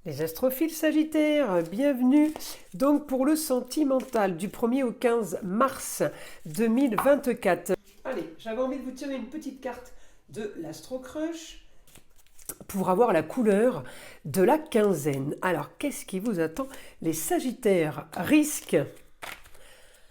Les astrophiles sagittaires, bienvenue donc pour le sentimental du 1er au 15 mars 2024. Allez, j'avais envie de vous tirer une petite carte de l'Astro Crush pour avoir la couleur de la quinzaine. Alors, qu'est-ce qui vous attend, les sagittaires? Risque.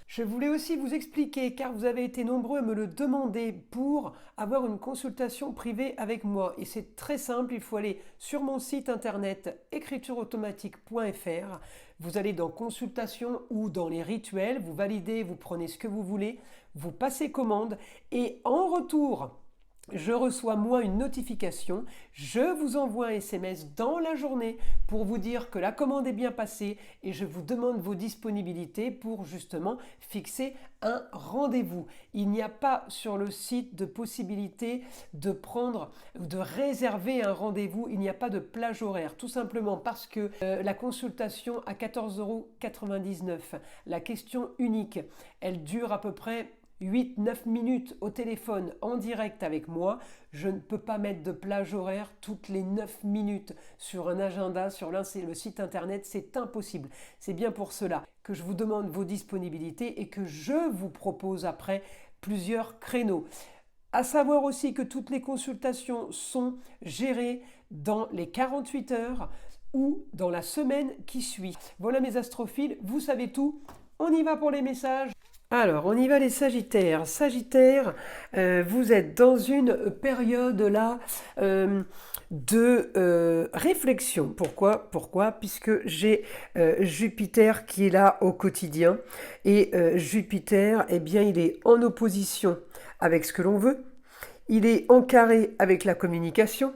Je voulais aussi vous expliquer, car vous avez été nombreux à me le demander, pour avoir une consultation privée avec moi. Et c'est très simple, il faut aller sur mon site internet écritureautomatique.fr. Vous allez dans consultation ou dans les rituels, vous validez, vous prenez ce que vous voulez, vous passez commande et en retour, je reçois moi une notification, je vous envoie un SMS dans la journée pour vous dire que la commande est bien passée et je vous demande vos disponibilités pour justement fixer un rendez-vous. Il n'y a pas sur le site de possibilité de prendre ou de réserver un rendez-vous, il n'y a pas de plage horaire, tout simplement parce que la consultation à 14,99 €, la question unique, elle dure à peu près 8-9 minutes au téléphone en direct avec moi. Je ne peux pas mettre de plage horaire toutes les 9 minutes sur un agenda, sur le site internet, c'est impossible. C'est bien pour cela que je vous demande vos disponibilités et que je vous propose après plusieurs créneaux. À savoir aussi que toutes les consultations sont gérées dans les 48 heures ou dans la semaine qui suit. Voilà mes astrophiles, vous savez tout. On y va pour les messages. Alors, on y va les Sagittaires. Sagittaire, vous êtes dans une période là de réflexion. Pourquoi? Puisque j'ai Jupiter qui est là au quotidien. Et Jupiter, eh bien, il est en opposition avec ce que l'on veut. Il est en carré avec la communication.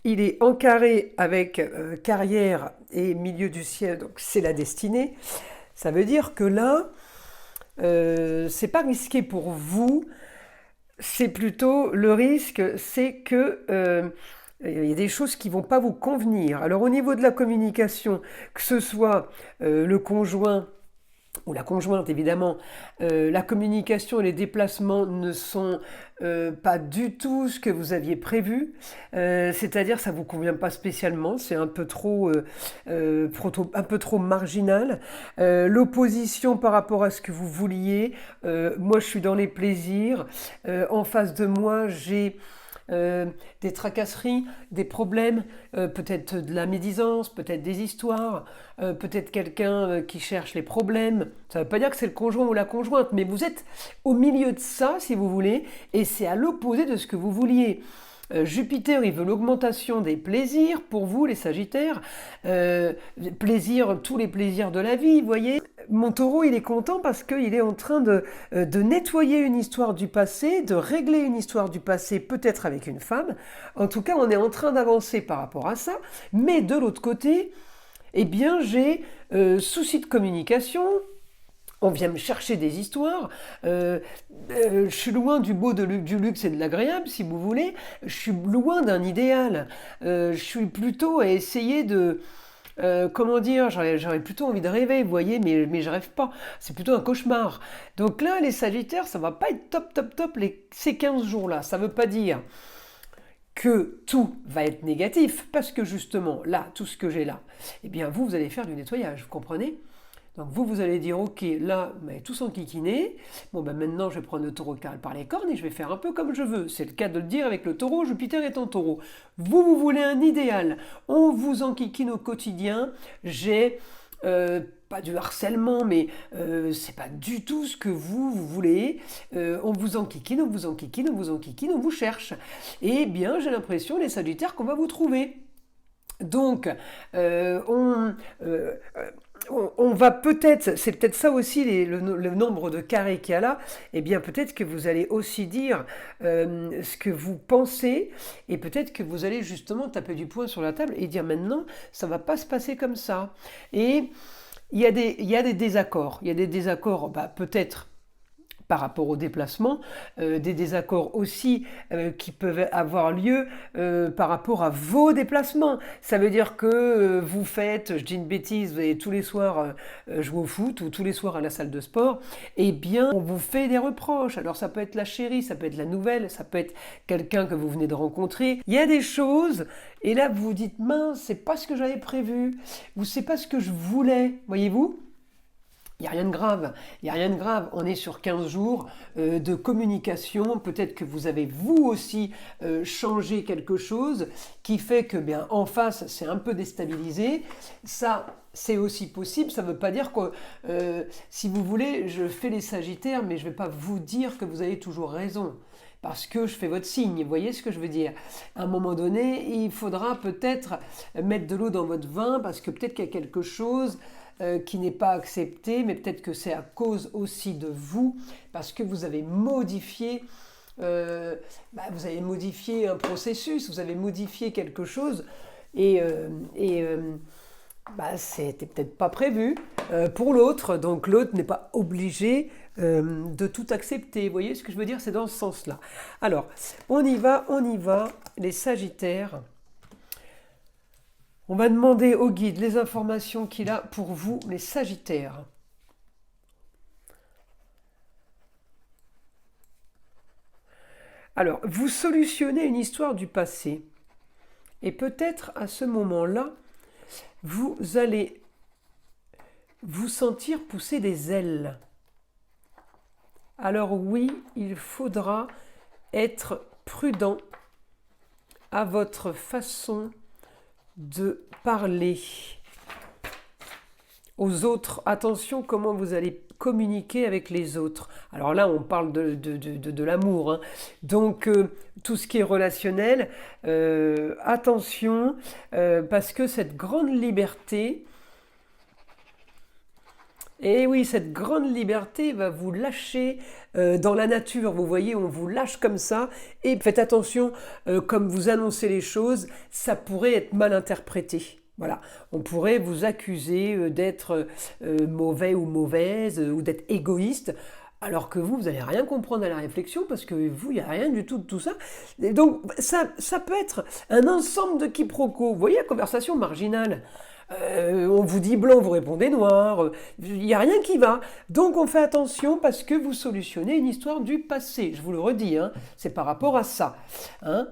Il est en carré avec carrière et milieu du ciel, donc c'est la destinée. Ça veut dire que là, c'est pas risqué pour vous, c'est plutôt le risque, c'est que il y a des choses qui vont pas vous convenir. Alors au niveau de la communication, que ce soit le conjoint ou la conjointe évidemment, la communication et les déplacements ne sont pas du tout ce que vous aviez prévu, c'est-à-dire ça vous convient pas spécialement, c'est un peu trop, un peu trop marginal. L'opposition par rapport à ce que vous vouliez, moi je suis dans les plaisirs, en face de moi j'ai des tracasseries, des problèmes, peut-être de la médisance, peut-être des histoires, peut-être quelqu'un qui cherche les problèmes. Ça ne veut pas dire que c'est le conjoint ou la conjointe, mais vous êtes au milieu de ça, si vous voulez, et c'est à l'opposé de ce que vous vouliez. Jupiter, il veut l'augmentation des plaisirs pour vous, les Sagittaires. Tous les plaisirs de la vie, vous voyez. Mon taureau, il est content parce qu'il est en train de nettoyer une histoire du passé, de régler une histoire du passé, peut-être avec une femme. En tout cas, on est en train d'avancer par rapport à ça. Mais de l'autre côté, eh bien, j'ai souci de communication. On vient me chercher des histoires, je suis loin du beau, du luxe et de l'agréable, si vous voulez, je suis loin d'un idéal, je suis plutôt à essayer de... comment dire, j'aurais plutôt envie de rêver, vous voyez, mais je rêve pas, c'est plutôt un cauchemar. Donc là, les Sagittaires, ça va pas être top, ces 15 jours-là, ça veut pas dire que tout va être négatif, parce que justement, là, tout ce que j'ai là, eh bien vous allez faire du nettoyage, vous comprenez? Donc vous allez dire, ok, là, vous m'avez tous enquiquiné, bon ben maintenant je vais prendre le taureau par les cornes et je vais faire un peu comme je veux. C'est le cas de le dire avec le taureau, Jupiter est en taureau. Vous voulez un idéal, on vous enquiquine au quotidien, j'ai... pas du harcèlement, mais c'est pas du tout ce que vous voulez. On vous enquiquine, on vous cherche. Et bien, j'ai l'impression, les Sagittaires, qu'on va vous trouver. Donc, on va peut-être, c'est peut-être ça aussi le nombre de carrés qu'il y a là, et bien peut-être que vous allez aussi dire ce que vous pensez, et peut-être que vous allez justement taper du poing sur la table et dire maintenant, ça va pas se passer comme ça. Et il y a des désaccords, peut-être par rapport au déplacement, des désaccords aussi qui peuvent avoir lieu par rapport à vos déplacements. Ça veut dire que vous faites, je dis une bêtise, vous allez tous les soirs jouer au foot ou tous les soirs à la salle de sport, eh bien on vous fait des reproches. Alors ça peut être la chérie, ça peut être la nouvelle, ça peut être quelqu'un que vous venez de rencontrer. Il y a des choses, et là vous vous dites, mince, c'est pas ce que j'avais prévu, ou c'est pas ce que je voulais, voyez-vous? Il n'y a rien de grave, il n'y a rien de grave. On est sur 15 jours de communication. Peut-être que vous avez vous aussi changé quelque chose qui fait que bien en face c'est un peu déstabilisé. Ça, c'est aussi possible. Ça ne veut pas dire que si vous voulez, je fais les Sagittaires, mais je ne vais pas vous dire que vous avez toujours raison. Parce que je fais votre signe, vous voyez ce que je veux dire? À un moment donné, il faudra peut-être mettre de l'eau dans votre vin, parce que peut-être qu'il y a quelque chose qui n'est pas accepté, mais peut-être que c'est à cause aussi de vous, parce que vous avez modifié, vous avez modifié un processus, vous avez modifié quelque chose, et c'était peut-être pas prévu pour l'autre, donc l'autre n'est pas obligé de tout accepter. Vous voyez ce que je veux dire? C'est dans ce sens-là. Alors, on y va, les Sagittaires. On va demander au guide les informations qu'il a pour vous, les Sagittaires. Alors, vous solutionnez une histoire du passé. Et peut-être à ce moment-là, vous allez vous sentir pousser des ailes. Alors oui, il faudra être prudent à votre façon de parler aux autres. Attention comment vous allez communiquer avec les autres. Alors là, on parle de l'amour. Hein. Donc, tout ce qui est relationnel, attention, parce que cette grande liberté, et oui, cette grande liberté va vous lâcher dans la nature. Vous voyez, on vous lâche comme ça. Et faites attention, comme vous annoncez les choses, ça pourrait être mal interprété. Voilà, on pourrait vous accuser d'être mauvais ou mauvaise, ou d'être égoïste, alors que vous n'allez rien comprendre à la réflexion, parce que vous, il n'y a rien du tout de tout ça. Et donc, ça peut être un ensemble de quiproquos. Vous voyez la conversation marginale. On vous dit blanc, vous répondez noir, il n'y a rien qui va. Donc on fait attention parce que vous solutionnez une histoire du passé. Je vous le redis, hein, c'est par rapport à ça. Hein.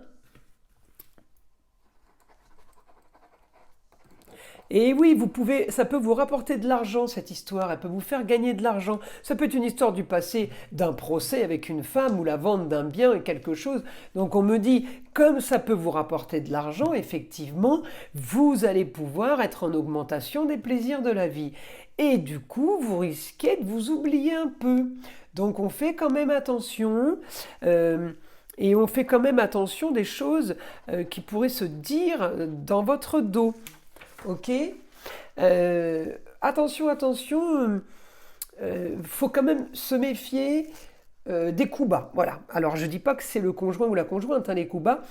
Et oui, ça peut vous rapporter de l'argent, cette histoire, elle peut vous faire gagner de l'argent. Ça peut être une histoire du passé, d'un procès avec une femme ou la vente d'un bien et quelque chose. Donc on me dit, comme ça peut vous rapporter de l'argent, effectivement, vous allez pouvoir être en augmentation des plaisirs de la vie. Et du coup, vous risquez de vous oublier un peu. Donc on fait quand même attention. Et on fait quand même attention des choses qui pourraient se dire dans votre dos. Ok, attention, faut quand même se méfier des coups bas. Voilà. Alors je dis pas que c'est le conjoint ou la conjointe, hein, les coups bas.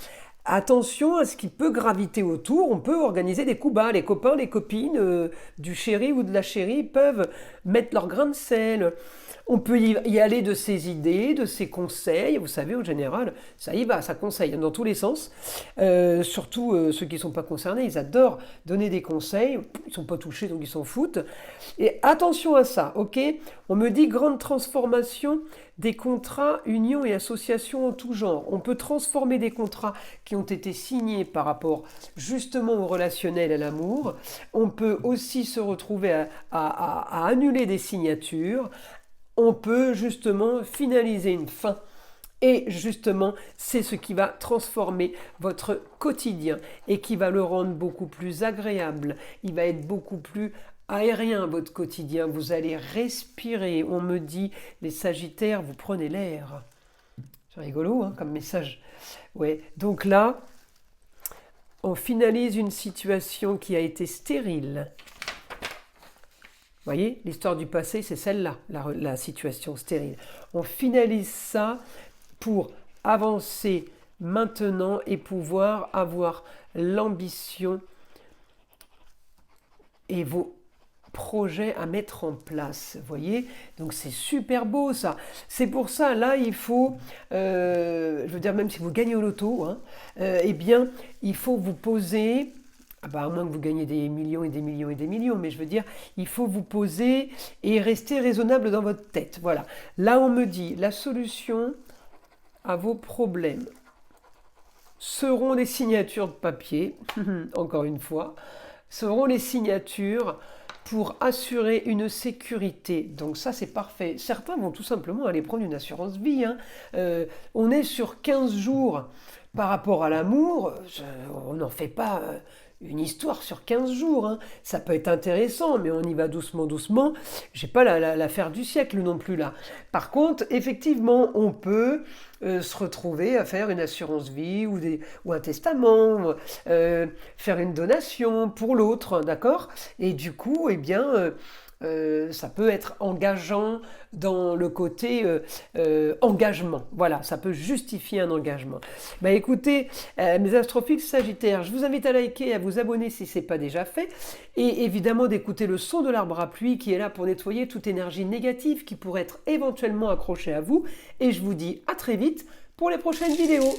Attention à ce qui peut graviter autour. On peut organiser des coups bas. Les copains, les copines du chéri ou de la chérie peuvent mettre leur grain de sel. On peut y aller de ses idées, de ses conseils. Vous savez, en général, ça y va, ça conseille dans tous les sens. Surtout ceux qui ne sont pas concernés, ils adorent donner des conseils. Ils ne sont pas touchés, donc ils s'en foutent. Et attention à ça, ok? On me dit grande transformation des contrats, unions et associations en tout genre. On peut transformer des contrats qui ont été signés par rapport justement au relationnel, à l'amour. On peut aussi se retrouver à annuler des signatures. On peut justement finaliser une fin. Et justement, c'est ce qui va transformer votre quotidien et qui va le rendre beaucoup plus agréable. Il va être beaucoup plus aérien, votre quotidien. Vous allez respirer. On me dit, les Sagittaires, vous prenez l'air. C'est rigolo, hein, comme message. Ouais. Donc là, on finalise une situation qui a été stérile. Vous voyez, l'histoire du passé, c'est celle-là, la situation stérile. On finalise ça pour avancer maintenant et pouvoir avoir l'ambition et vos projet à mettre en place, vous voyez, donc c'est super beau ça. C'est pour ça, là, il faut, je veux dire, même si vous gagnez au loto, hein, eh bien, il faut vous poser, ah bah, à moins que vous gagnez des millions et des millions et des millions, mais je veux dire, il faut vous poser et rester raisonnable dans votre tête, voilà. Là, on me dit, la solution à vos problèmes seront les signatures de papier, encore une fois, seront les signatures pour assurer une sécurité. Donc ça, c'est parfait. Certains vont tout simplement aller prendre une assurance vie, hein. On est sur 15 jours par rapport à l'amour. On n'en fait pas une histoire sur 15 jours, hein. Ça peut être intéressant, mais on y va doucement, doucement. J'ai pas l'affaire du siècle non plus là. Par contre, effectivement, on peut se retrouver à faire une assurance vie ou un testament, faire une donation pour l'autre, d'accord? Et du coup, eh bien, ça peut être engageant dans le côté engagement. Voilà, ça peut justifier un engagement. Bah écoutez, mes astrophiles Sagittaires, je vous invite à liker et à vous abonner si ce n'est pas déjà fait. Et évidemment d'écouter le son de l'arbre à pluie qui est là pour nettoyer toute énergie négative qui pourrait être éventuellement accrochée à vous. Et je vous dis à très vite pour les prochaines vidéos.